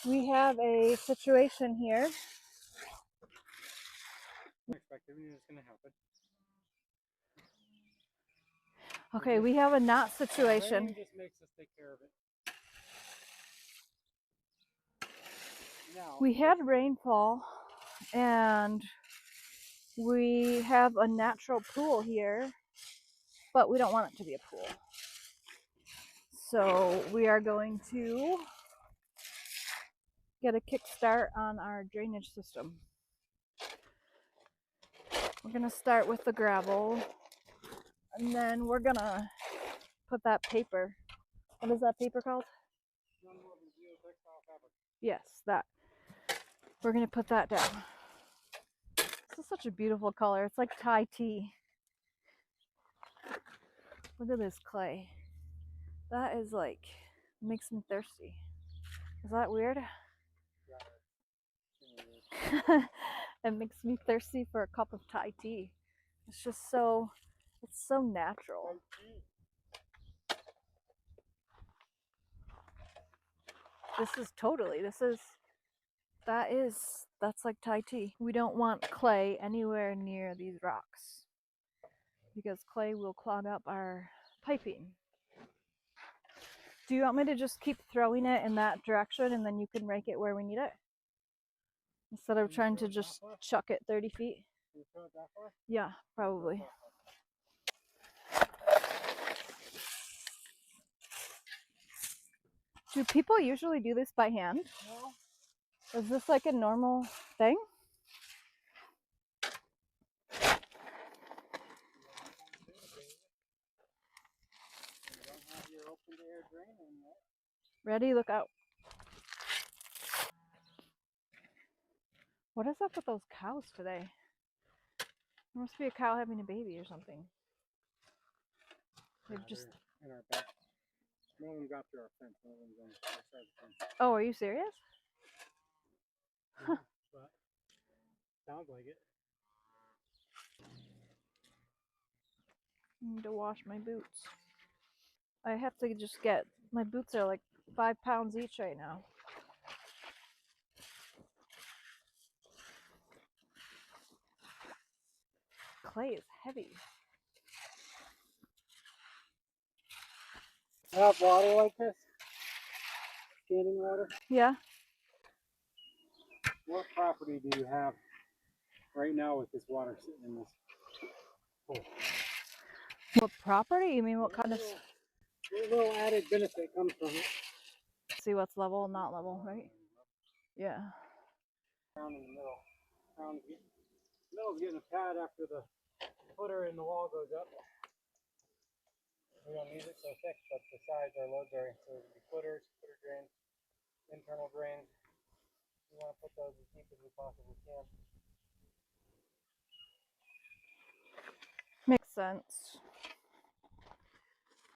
We have a situation here. Unexpected, it's gonna happen. Okay, we have a knot situation. Rain just makes us take care of it. Now, We had rainfall and we have a natural pool here, but we don't want it to be a pool. So we are going to get a kickstart on our drainage system. We're gonna start with the gravel, and then we're gonna put that paper. What is that paper called? Yes, that. We're gonna put that down. This is such a beautiful color. It's like Thai tea. Look at this clay. That is like, makes me thirsty. Is that weird? It makes me thirsty for a cup of Thai tea. It's just so, it's so natural. That's like Thai tea. We don't want clay anywhere near these rocks because clay will clog up our piping. Do you want me to just keep throwing it in that direction and then you can rake it where we need it? Instead of trying to just chuck it 30 feet? Can you throw it that far? Yeah, probably. Do people usually do this by hand? No. Is this like a normal thing? Ready? Look out. What is up with those cows today? There must be a cow having a baby or something. They've just in our back. One of them got through our fence. One of them's on the other side of the fence. Oh, are you serious? Yeah, but sounds like it. I need to wash my boots. I have to just get, my boots are like 5 pounds each right now. Clay is heavy. Have water like this? Standing water? Yeah. What property do you have right now with this water sitting in this pool? What property? You mean what kind of? What little added benefit comes from it? See what's level and not level, right? Yeah. Down in the middle. Middle's getting a pad after the footer in the wall goes up. We don't need it so thick, but the sides are low bearing, so it'll be footers, footer drains, internal drains. We want to put those as deep as we possibly can. Makes sense.